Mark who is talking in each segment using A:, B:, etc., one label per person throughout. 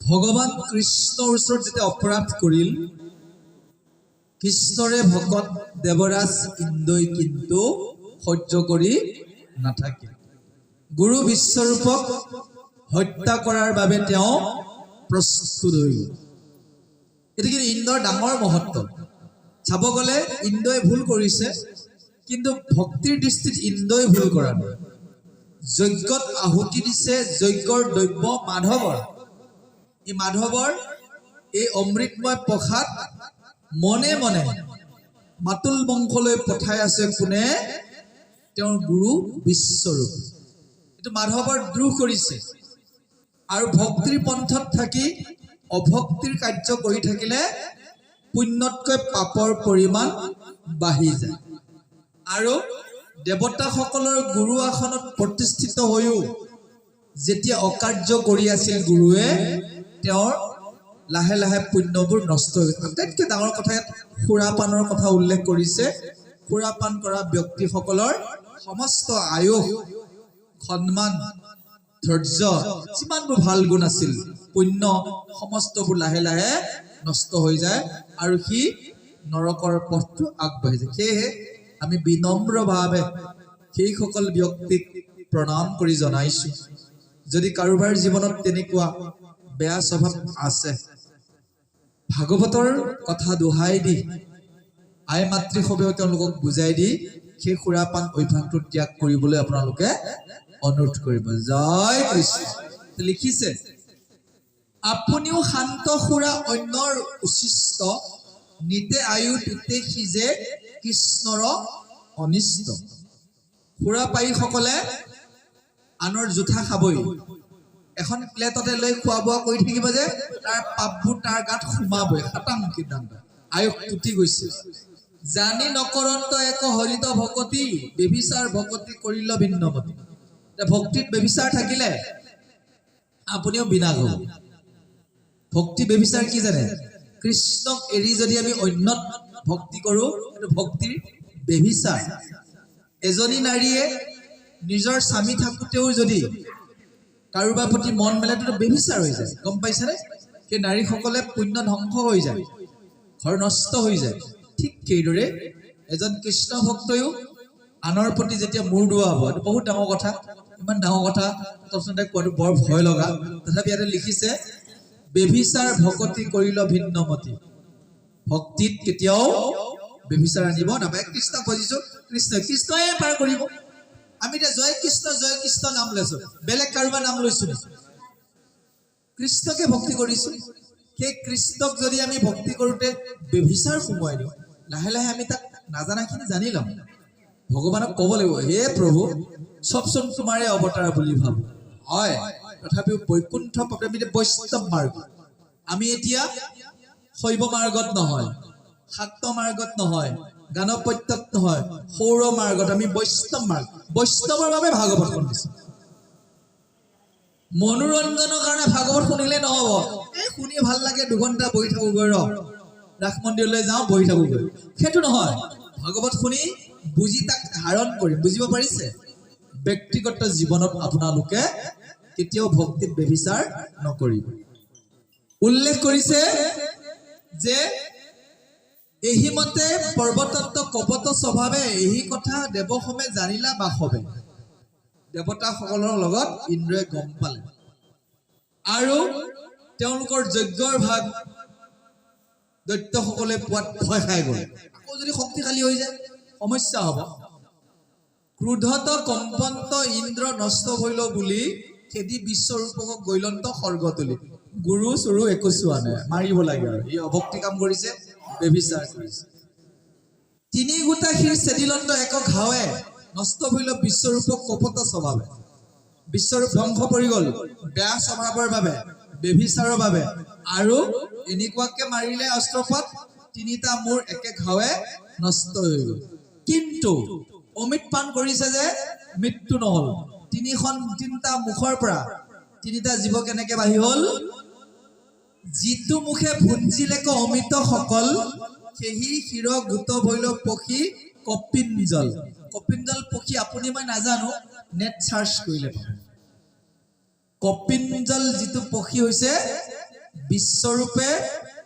A: ভগৱান কৃষ্ণৰ ওচৰত যেতিয়া অপৰাধ কৰিল, কৃষ্ণৰে ভকত দেৱৰাজ ইন্দ্ৰই কিন্তু সহ্য কৰি নাথাকিল। গুৰু বিশ্বৰূপক হত্যা কৰাৰ বাবে তেওঁ প্ৰস্তুত হৈ গ'ল। এইটো কিন্তু ইন্দ্ৰৰ ডাঙৰ মহত্ব। চাব গ'লে ইন্দ্ৰই ভুল কৰিছে, কিন্তু ভক্তিৰ দৃষ্টিত ইন্দ্ৰই ভুল কৰা নাই। যজ্ঞত আহুতি দিছে যজ্ঞৰ দ্ৰব্য মাধৱৰ। এই মাধৱৰ এই অমৃতময় প্ৰসাদ মনে মনে মাতুল বংশলৈ পঠাই আছে কোনে? তেওঁৰ গুৰু বিশ্বৰূপ। এইটো মাধৱৰ দ্ৰোহ কৰিছে। আৰু ভক্তিৰ পন্থত থাকি অভক্তিৰ কাৰ্য কৰি থাকিলে পুণ্যতকৈ পাপৰ পৰিমাণ বাঢ়ি যায়। আৰু দেৱতাসকলৰ গুৰু আসনত প্ৰতিষ্ঠিত হৈও যেতিয়া অকাৰ্য কৰি আছিল গুৰুৱে, তেওঁৰ লাহে লাহে পুণ্যবোৰ নষ্ট হৈ গ'ল। আটাইতকৈ ডাঙৰ কথা ইয়াত সুৰাপানৰ কথা উল্লেখ কৰিছে। সুৰাপান কৰা ব্যক্তিসকলৰ সমস্ত আয়ুস, সন্মান, ধৈৰ্য, যিমানবোৰ ভাল গুণ আছিল, পুণ্য সমস্তবোৰ লাহে লাহে নষ্ট হৈ যায় আৰু সি নৰকৰ পথটো আগবাঢ়ি যায়। সেয়েহে আমি বিনম্ৰভাৱে সেইসকল ব্যক্তিক প্ৰণাম কৰি জনাইছোঁ, যদি কাৰোবাৰ জীৱনত তেনেকুৱা বেয়া স্বভাৱ আছে, ভাগৱতৰ কথা দোহাই দি আই মাতৃসৱেও তেওঁলোকক বুজাই দি সেই সুৰাপান অভ্যাসটো ত্যাগ কৰিবলৈ আপোনালোকে অনুৰোধ কৰিব। জয় কৃষ্ণ। লিখিছে, আপুনিও শান্ত সুৰা অন্যৰ উচিষ্ট, নিতে আয়ু তুতে সিজে কৃষ্ণৰ অনিষ্ট। সুৰাপায়ীসকলে আনৰ জোঠা খাবই। এখন প্লেটতে লৈ খোৱা বোৱা কৰি থাকিব যে তাৰ পাপবোৰ তাৰ গাত সোমাবই। খাটাং সিদ্ধান্ত, আয়ুস টুটি গৈছে। জানি নকৰন্ত এক হৰিত ভকতি, বেবিচাৰ ভকতি কৰিল ভিন্নমতি। ভক্তিত বেবিচাৰ থাকিলে আপুনিও বিনাশ হ'ব। ভক্তি বেবিচাৰ কি জানে? কৃষ্ণক এৰি যদি আমি অন্যত ভক্তি কৰোঁ, সেইটো ভক্তিৰ বেবিচাৰ। এজনী নাৰীয়ে নিজৰ স্বামী থাকোঁতেও যদি কাৰোবাৰ প্ৰতি মন মেলে, সেইটো বেবিচাৰ হৈ যায়। গম পাইছেনে? সেই নাৰীসকলে পুণ্য ধ্বংস হৈ যায়, ঘৰ নষ্ট হৈ যায়। ঠিক সেইদৰে এজন কৃষ্ণ ভক্তয়ো আনৰ প্ৰতি যেতিয়া মূৰ দোৱাব, এইটো বহুত ডাঙৰ কথা। ইমান ডাঙৰ কথা তৎক্ষণাতে কোৱাটো বৰ ভয় লগা। তথাপি ইয়াতে লিখিছে, বেবিচাৰ ভকতি কৰিল ভিন্নমতি। ভক্তিত কেতিয়াও বেবিচাৰ আনিব নাপায়। কৃষ্ণক ভজিছোঁ, কৃষ্ণই পাৰ কৰিব। আমি এতিয়া জয় কৃষ্ণ নাম লৈছো, বেলেগ কাৰোবাৰ নাম লৈছো নেকি? কৃষ্ণকে ভক্তি কৰিছো। সেই কৃষ্ণক যদি আমি ভক্তি কৰোঁতে বেবিচাৰ সোমোৱাই দিওঁ, লাহে লাহে আমি তাক নাজানাখিনি জানি ল'ম। ভগৱানক ক'ব লাগিব, হে প্ৰভু, চবচোন তোমাৰে অৱতাৰ বুলি ভাবো। হয়, তথাপিও বৈকুণ্ঠ আমি বৈষ্ণৱ মাৰ্গ। আমি এতিয়া শৈৱ মাৰ্গত নহয়, শাক্ত মাৰ্গত নহয়, গানপত্যত নহয়, সৌৰ মাৰ্গত আমি বৈষ্ণৱ মাৰ্গ। বৈষ্ণৱৰ বাবে ভাগৱত শুনিছো। মনোৰঞ্জনৰ কাৰণে ভাগৱত শুনিলে নহব। এই শুনি ভাল লাগে, দুঘণ্টা বহি থাকোগৈ, ৰাস মন্দিৰলৈ যাওঁ বহি থাকোগৈ, সেইটো নহয়। ভাগৱত শুনি বুজি তাক ধাৰণ কৰি, বুজিব পাৰিছে? ব্যক্তিগত জীৱনত আপোনালোকে কেতিয়াও ভক্তিত বেবিচাৰ নকৰিব। উল্লেখ কৰিছে যে এহি মতে পৰ্বতত্ব কপট স্বভাৱে, এই কথা দেৱসমে জানিলা বাসৱে। দেৱতাসকলৰ লগত ইন্দ্ৰই গম পালে আৰু তেওঁলোকৰ যজ্ঞৰ ভাগ দৈত্যসকলে পোৱাত ভয় খাই গ'ল। আকৌ যদি শক্তিশালী হৈ যায় সমস্যা হ'ব। ক্ৰোধত কম্পন্ত ইন্দ্ৰ নষ্ট হৈল বুলি খেদি বিশ্বৰূপকক গৈলন্ত স্বৰ্গ তুলি। গুৰু চুৰু একো চোৱা নাই, মাৰিব লাগে আৰু। এই অভক্তি কাম কৰিছে, বেবিচাৰ কৰিছে। তিনি গোটা শিৰ চেদিলন্ত এক ঘাৱে, নষ্ট হৈল বিশ্বৰূপক কপট স্বভাৱে। বিশ্বৰূপ ধ্বংস পৰি গ'ল বেয়া স্বভাৱৰ বাবে, বেবিচাৰৰ বাবে। আৰু এনেকুৱাকে মাৰিলে অস্ত্ৰপাত, তিনিটা মূৰ একে ঘাৱে নষ্ট হৈ গ'ল। কিন্তু অমৃত পান কৰিছে যে মৃত্যু নহ'ল। তিনিটা মুখৰ পৰা তিনিটা জীৱ কেনেকে বাঢ়ি হ'ল? যিটো মুখে ভুঞ্জিলেক অমৃত সকল, সেহি শিৰ গোট ভৈল পক্ষী কপিঞ্জল। কপিঞ্জল পক্ষী আপুনি মই নাজানো, নেট চাৰ্চ কৰিলে পাব। কপিঞ্জল যিটো পক্ষী হৈছে বিশ্বৰূপে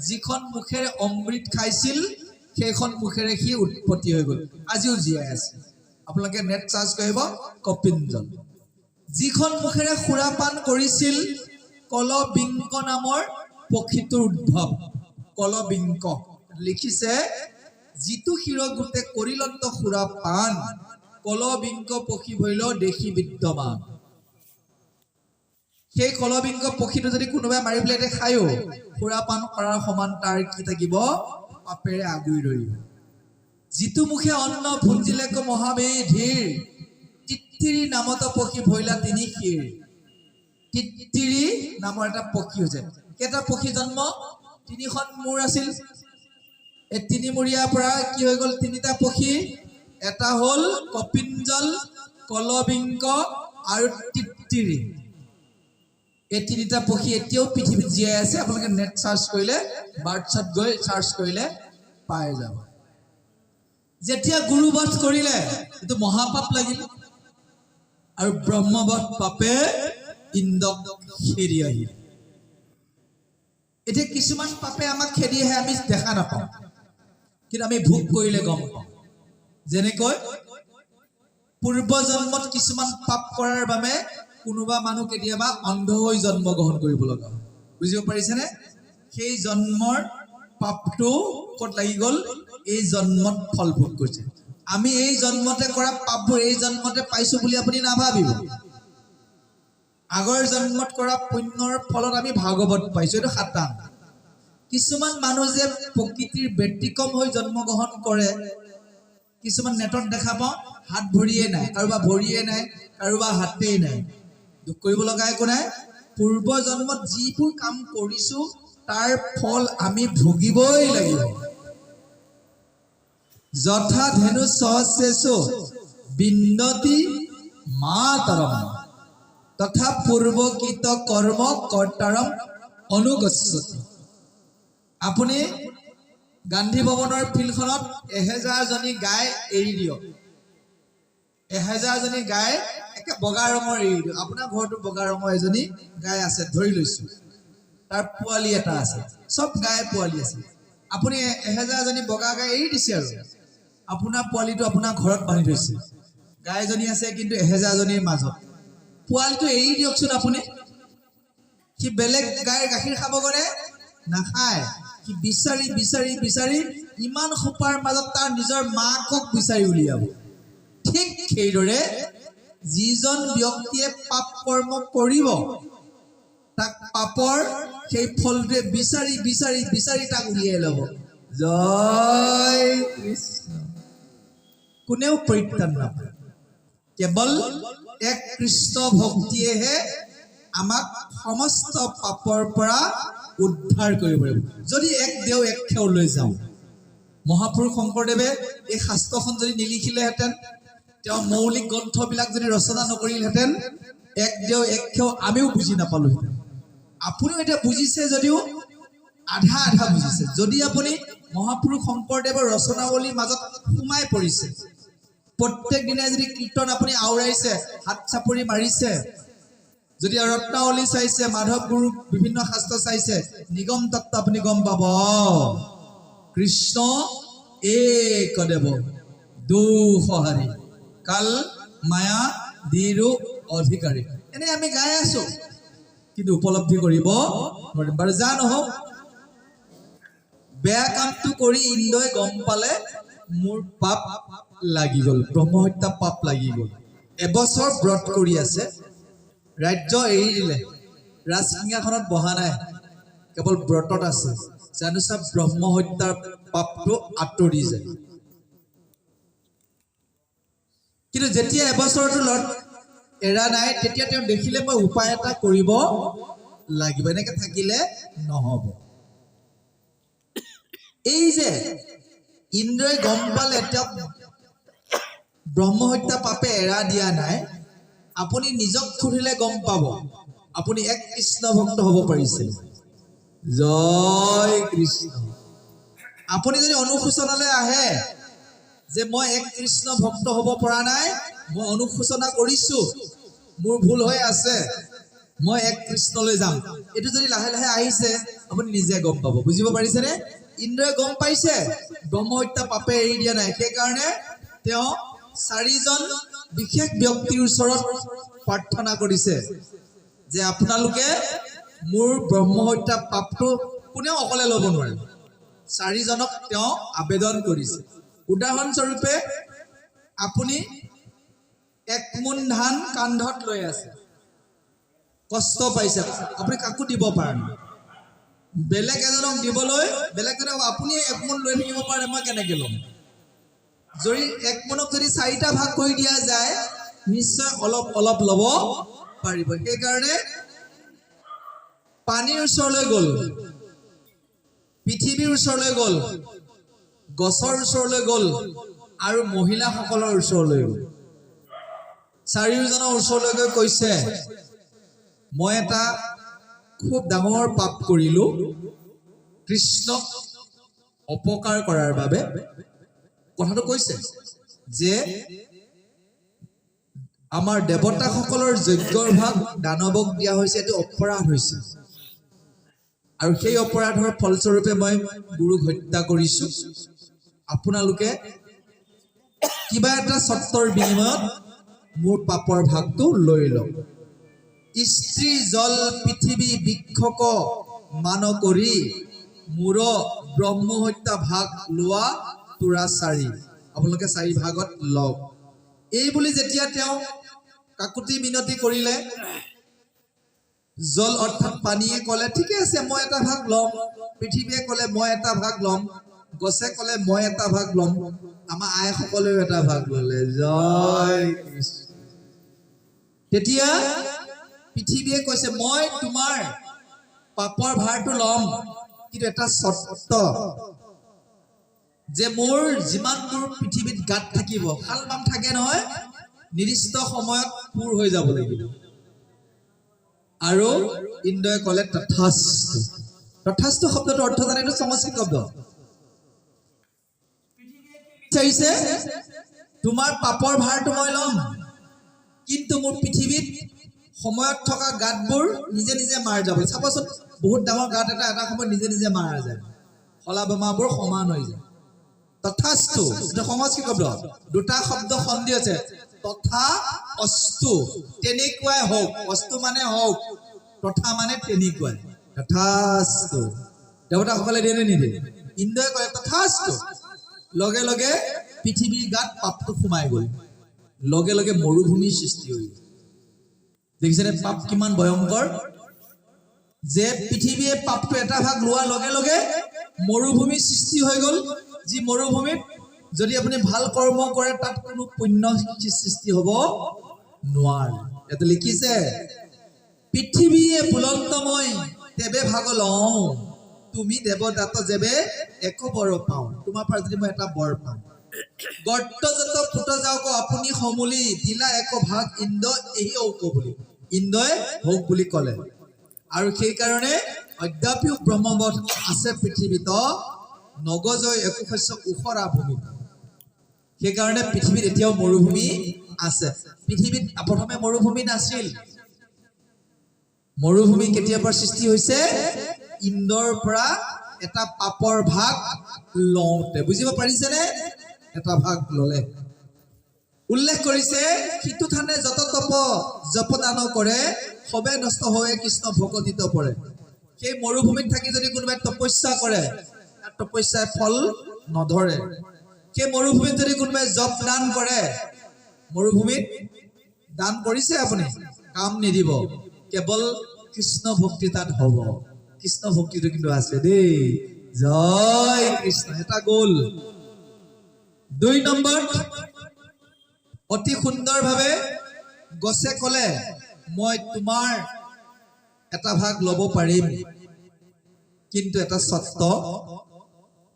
A: যিখন মুখেৰে অমৃত খাইছিল সেইখন মুখেৰে সি উৎপত্তি হৈ গ'ল, আজিও জীয়াই আছে। আপোনালোকে নেট চাৰ্চ কৰিব কপিঞ্জল। যিখন মুখেৰে সুৰাপান কৰিছিল কলবিংক নামৰ পক্ষীটোৰ উদ্ভৱ। কলবিংক লিখিছে যিটো শিৰগোটে কৰিলন্ত সুৰাপান কলবিংক পক্ষী ভৈল দেখি বিদ্যমান। সেই কলবিংক পক্ষীটো যদি কোনোবাই মাৰি পেলাই খায়ো সুৰাপান কৰাৰ সমান তাৰ কি থাকিব, পাপেৰে আগুৰি ধৰিব। যিটো মুখে অন্ন ভুঞ্জিলেক মহাবেধীৰ তিত্তিৰি নামত পক্ষী ভৈলা তিনি শিৰ। তিত্তিৰি নামৰ এটা পক্ষী হৈছে। কেইটা পক্ষী জন্ম? তিনিখন মূৰ আছিল। এই তিনিমূৰীয়াৰ পৰা কি হৈ গ'ল? তিনিটা পক্ষী। এটা হ'ল কপিঞ্জল, কলবিংক আৰু তিত্তিৰি। এই তিনিটা পক্ষী এতিয়াও পৃথিৱীত জীয়াই আছে। আপোনালোকে নেট চাৰ্চ কৰিলে, বাৰ্ডছত গৈ চাৰ্চ কৰিলে পাই যাব। যেতিয়া গুৰুবধ কৰিলে এইটো মহাপাপ লাগিল আৰু ব্ৰহ্মবধ পাপে ইন্দ্ৰক খেদি আহিল। এতিয়া কিছুমান পাপে আমাক খেদি আহে, আমি দেখা নাপাওঁ, কিন্তু আমি ভোগ কৰিলে গম পাওঁ। যেনেকৈ পূৰ্ব জন্মত কিছুমান পাপ কৰাৰ বাবে কোনোবা মানুহ কেতিয়াবা অন্ধ হৈ জন্ম গ্ৰহণ কৰিব লগা হয়। বুজিব পাৰিছেনে? সেই জন্মৰ পাপটো ক'ত লাগি গ'ল? এই জন্মত ফল ভোগ কৰিছে। আমি এই জন্মতে কৰা পাপবোৰ এই জন্মতে পাইছো বুলি আপুনি নাভাবিব। আগৰ জন্মত কৰা পুণ্যৰ ফলত আমি ভাগৱত পাইছো, এইটো সাতাং। কিছুমান মানুহ যে প্ৰকৃতিৰ ব্যতিক্ৰম হৈ জন্মগ্ৰহণ কৰে, কিছুমান নেটত দেখা পাওঁ হাত ভৰিয়ে নাই, কাৰোবাৰ ভৰিয়ে নাই, কাৰোবাৰ হাতেই নাই। দুখ কৰিব লগা একো নাই। পূৰ্ব জন্মত যিবোৰ কাম কৰিছো তাৰ ফল আমি ভুগিবই লাগিব। যথা ধেনু সহস্ৰেষু বিন্দতি মাতৰম তথা পূৰ্বকৃত কৰ্ম কৰ্তাৰম অনুগচ্ছতি। আপুনি গান্ধী ভৱনৰ ফিল্ডখনত 1000 জনী গাই এৰি দিয়ক। 1000 জনী গাই একে বগা ৰঙৰ এৰি দিয়ক। আপোনাৰ ঘৰতো বগা ৰঙৰ এজনী গাই আছে ধৰি লৈছো, তাৰ পোৱালি এটা আছে, চব গাই পোৱালি আছে। আপুনি 1000 জনী বগা গাই এৰি দিছে আৰু আপোনাৰ পোৱালিটো আপোনাৰ ঘৰত বান্ধি থৈছে। গাইজনী আছে কিন্তু 1000 জনীৰ মাজত। পোৱালিটো এৰি দিয়কচোন আপুনি। সি বেলেগ গাইৰ গাখীৰ খাব গ'লে নাখায়। সি বিচাৰি বিচাৰি বিচাৰি ইমান সোপাৰ মাজত তাৰ নিজৰ মাকক বিচাৰি উলিয়াব। ঠিক সেইদৰে যিজন ব্যক্তিয়ে পাপ কৰ্ম কৰিব তাক পাপৰ সেই ফলটোৱে বিচাৰি বিচাৰি বিচাৰি তাক উলিয়াই ল'ব। জয় কৃষ্ণ। কোনেও পৰিত্ৰাণ নাপায়। কেৱল এক কৃষ্ণ ভক্তিয়েহে আমাক সমস্ত পাপৰ পৰা উদ্ধাৰ কৰিব পাৰিব। যদি এক দেও এক খেও লৈ যাওঁ, মহাপুৰুষ শংকৰদেৱে এই শাস্ত্ৰখন যদি নিলিখিলেহেঁতেন, তেওঁ মৌলিক গ্ৰন্থবিলাক যদি ৰচনা নকৰিলেহেঁতেন, এক দেও এক খেও আমিও বুজি নাপালোহেঁতেন। আপুনিও এতিয়া বুজিছে যদিও আধা আধা বুজিছে। যদি আপুনি মহাপুৰুষ শংকৰদেৱৰ ৰচনাৱলীৰ মাজত সোমাই পৰিছে, প্ৰত্যেক দিনাই যদি কীৰ্তন আপুনি আওৰাইছে, হাত চাপৰি মাৰিছে, যদি ৰত্নাৱলী চাইছে, মাধৱ গুৰু বিভিন্ন শাস্ত্ৰ চাইছে, নিগম তত্ত্ব আপুনি গম পাব কৃষ্ণ একদেৱ দুসহাৰী কাল মায়া দিৰো অধিকাৰী। এনে আমি গাই আছো কিন্তু উপলব্ধি কৰিব নোৱাৰিম। বাৰু যা নহওক, বেয়া কামটো কৰি ইন্দ্ৰই গম পালে মোৰ পাপ লাগি গ'ল, ব্ৰহ্মহত্যা পাপ লাগি গ'ল। এবছৰ ব্ৰত কৰি আছে, ৰাজ্য এৰি দিলে, ৰাজসিংহাসনত বহা নাই, কেৱল ব্ৰতত আছে। জানোচা ব্ৰহ্মহত্যাৰ পাপটো আঁতৰি যায়। কিন্তু যেতিয়া এবছৰটো এৰা নাই, তেতিয়া তেওঁ দেখিলে মই উপায় এটা কৰিব লাগিব, এনেকে থাকিলে নহব। এই যে ইন্দ্ৰই গম পালে তেওঁ ব্ৰহ্মহত্যা পাপে এৰা দিয়া নাই, আপুনি নিজক সুধিলে গম পাব আপুনি এক কৃষ্ণ ভক্ত হ'ব পাৰিছে। জয় কৃষ্ণ। আপুনি যদি অনুশোচনালৈ আহে যে মই এক কৃষ্ণ ভক্ত হ'ব পৰা নাই, মই অনুশোচনা কৰিছো, মোৰ ভুল হৈ আছে, মই এক কৃষ্ণলৈ যাম। এইটো যদি লাহে লাহে আহিছে আপুনি নিজে গম পাব। বুজিব পাৰিছেনে? ইন্দ্ৰই গম পাইছে ব্ৰহ্ম হত্যা পাপে এৰি দিয়া নাই, সেইকাৰণে তেওঁ 4জন বিশেষ ব্যক্তিৰ ওচৰত প্ৰাৰ্থনা কৰিছে যে আপোনালোকে মোৰ ব্ৰহ্ম হত্যা পাপটো কোনেও অকলে ল'ব নোৱাৰে। 4জনক তেওঁ আবেদন কৰিছে। উদাহৰণস্বৰূপে আপুনি 1 মোন ধান কান্ধত লৈ আছে, কষ্ট পাইছে, আপুনি কাকো দিব পাৰে নাই। বেলেগ এজনক দিবলৈ বেলেগ এজনক আপুনি 1 মোন লৈ থাকিব পাৰে, মই কেনেকে ল'ম? যদি 1 মোনক যদি 4টা ভাগ কৰি দিয়া যায় নিশ্চয় অলপ অলপ ল'ব পাৰিব। সেইকাৰণে পানীৰ ওচৰলৈ গ'ল, পৃথিৱীৰ ওচৰলৈ গ'ল, গছৰ ওচৰলৈ গ'ল আৰু মহিলাসকলৰ ওচৰলৈ গ'ল। 4জনৰ ওচৰলৈ গৈ কৈছে মই এটা খুব ডাঙৰ পাপ কৰিলো, কৃষ্ণক অপকাৰ কৰাৰ বাবে। কথাটো কৈছে যে আমাৰ দেৱতাসকলৰ যজ্ঞৰ ভাগ দানৱক দিয়া হৈছে, এইটো অপৰাধ হৈছে, আৰু সেই অপৰাধৰ ফলস্বৰূপে মই গুৰুক হত্যা কৰিছো। আপোনালোকে কিবা এটা চৰ্তৰ বিনিময়ত মোৰ পাপৰ ভাগটো লৈ লওক। স্ত্ৰী জল পৃথিৱী বৃক্ষক মান কৰি মোৰ ব্ৰহ্ম হত্যা ভাগ লোৱা তোৰা 4, আপোনালোকে 4 ভাগত লওক। এই বুলি যেতিয়া তেওঁ কাকুতি মিনতি কৰিলে, জল অৰ্থাৎ পানীয়ে ক'লে ঠিকে আছে মই এটা ভাগ ল'ম, পৃথিৱীয়ে ক'লে মই এটা ভাগ ল'ম, গছে ক'লে মই এটা ভাগ ল'ম, আমাৰ আইসকলেও এটা ভাগ ল'লে। জয় কৃষ্ণ। তেতিয়া পৃথিৱীয়ে কৈছে মই তোমাৰ পাপৰ ভাৰটো ল'ম, কিন্তু এটা চৰ্ত যে মোৰ যিমানবোৰ পৃথিৱীত গাঁত থাকিব, খাল বাম থাকে নহয়, নিৰ্দিষ্ট সময়ত পূৰ হৈ যাব লাগিব। আৰু ইন্দ্ৰই ক'লে তথাস্তু। তথাস্তু শব্দটো অৰ্থ জানে? এইটো সংস্কৃত শব্দ। বিচাৰিছে তোমাৰ পাপৰ ভাৰটো মই ল'ম, কিন্তু মোৰ পৃথিৱীত সময়ত থকা গাঁতবোৰ নিজে নিজে মাৰ যাব। চাবচোন বহুত ডাঙৰ গাঁত এটা সময়ত নিজে নিজে মাৰা যায়, শলা বোমাবোৰ সমান হৈ যায়। তথাস্তু এটা সংস্কৃত শব্দ, দুটা শব্দ সন্ধি আছে, তথা অস্তু, তেনেকুৱাই হওক। অস্তু মানে হওক, তথা মানে তেনেকুৱাই। তথাস্তু দেৱতাসকলে দিয়ে নে নিদিয়ে? ইন্দ্ৰই কয় তথাস্তু, লগে লগে পৃথিৱীৰ গাত পাপটো সোমাই গ'ল, লগে লগে মৰুভূমিৰ সৃষ্টি হৈ গ'ল। দেখিছেনে পাপ কিমান ভয়ংকৰ? যে পৃথিৱীয়ে পাপটো এটা ভাগ লোৱাৰ লগে লগে মৰুভূমিৰ সৃষ্টি হৈ গ'ল, যি মৰুভূমিত যদি আপুনি ভাল কৰ্ম কৰে তাত কোনো পুণ্য সৃষ্টি হ'ব নোৱাৰে। ইয়াতে লিখিছে পৃথিৱীয়ে বুলন্তময় তেবে ভাগ লওঁ, তুমি দেৱদাত যেবে এক বৰ পাওঁ। তোমাৰ পৰা যদি মই এটা বৰ পাওঁ, গৰ্ত যত ফুট যাওক আপুনি সমূলি দিলা এক ভাগ ইন্দ্ৰ এই ঔক বুলি। ইন্দ্ৰই হওক বুলি ক'লে, আৰু সেইকাৰণে অদ্যাপিও ব্ৰহ্মবধ আছে পৃথিৱীত, নগজয় একো শস্য ওখৰা ভূমিত। সেইকাৰণে পৃথিৱীত এতিয়াও মৰুভূমি আছে। পৃথিৱীত প্ৰথমে মৰুভূমি নাছিল। মৰুভূমি কেতিয়াৰ পৰা সৃষ্টি হৈছে? ইন্দ্ৰৰ পৰা এটা পাপৰ ভাগ লওঁতে। বুজিব পাৰিছেনে? এটা ভাগ ললে। উল্লেখ কৰিছে সিটো থানে যত তপ জপদান কৰে, সবে নষ্ট হৈ কৃষ্ণ ভকতিত পৰে। সেই মৰুভূমিত থাকি যদি কোনোবাই তপস্যা কৰে, তাৰ তপস্যাই ফল নধৰে। সেই মৰুভূমিত যদি কোনোবাই জপ দান কৰে, মৰুভূমিত দান কৰিছে আপুনি, কাম নিদিব, কেৱল কৃষ্ণ ভক্তি তাত হ'ব। কৃষ্ণ ভক্তিটো কিন্তু আছে দেই। জয় কৃষ্ণ। এটা গ'ল। 2 নম্বৰ, অতি সুন্দৰভাৱে গছে ক'লে মই তোমাৰ এটা ভাগ ল'ব পাৰিম, কিন্তু এটা চৰ্ত,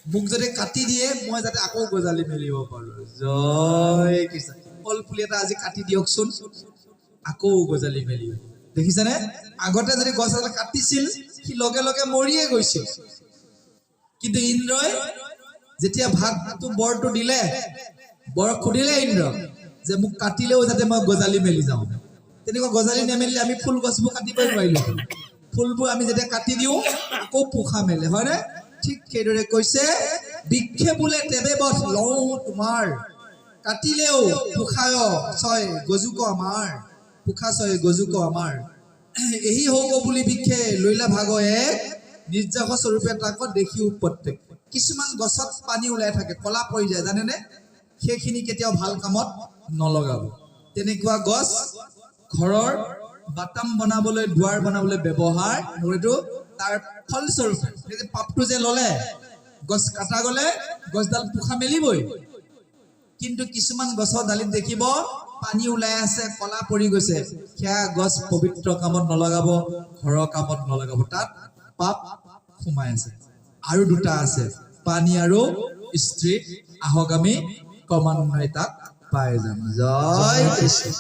A: মোক যদি কাটি দিয়ে মই যাতে আকৌ গজালি মেলিব পাৰো। জয় কৃষ্ণ। ফল ফুলি এটা আজি কাটি দিয়কচোন, আকৌ গজালি মেলিব। দেখিছেনে? আগতে যদি গছ এটা কাটিছিল সি লগে লগে মৰিয়ে গৈছিল, কিন্তু ইন্দ্ৰই যেতিয়া ভাগটো বৰটো দিলে, বৰক সুধিলে ইন্দ্ৰ যে মোক কাটিলেও যাতে মই গজালি মেলি যাওঁ। তেনেকুৱা গজালি নেমেলিলে আমি ফুল গছবোৰ কাটিবই নোৱাৰিলো ফুলবোৰ আমি যেতিয়া কাটি দিওঁ আকৌ পোখা মেলে হয়নে ঠিক সেইদৰে কৈছে বৃক্ষে বোলে তেবে বধ লওঁ তোমাৰ কাটিলেও পোখায় ছয় গজুক আমাৰ পোখা ছয় গজুক আমাৰ এই হওক বুলি বৃক্ষে লৈলা ভাগ এক নিৰ্যাস স্বৰূপে তাক দেখিও প্ৰত্যেক কিছুমান গছত পানী ওলাই থাকে কলা পৰি যায় জানেনে সেইখিনি কেতিয়াও ভাল কামত নলগাব তেনেকুৱা গছ ঘৰৰ বাটাম বনাবলৈ দুৱাৰ বনাবলৈ ব্যৱহাৰ নকৰিতো তাৰ ফলস্বৰূপে যে পাপটো যে ললে গছ কাটা গলে গছডাল পোখা মেলিবই কিন্তু কিছুমান গছৰ ডালিত দেখিব পানী ওলাই আছে কলা পৰি গৈছে সেয়া গছ পবিত্ৰ কামত নলগাব ঘৰৰ কামত নলগাব তাত পাপ সোমাই আছে আৰু দুটা আছে পানী আৰু স্ত্ৰী আহক আমি ক্ৰমান্বয়ে তাক পাই যাম জয় কৃষ্ণ।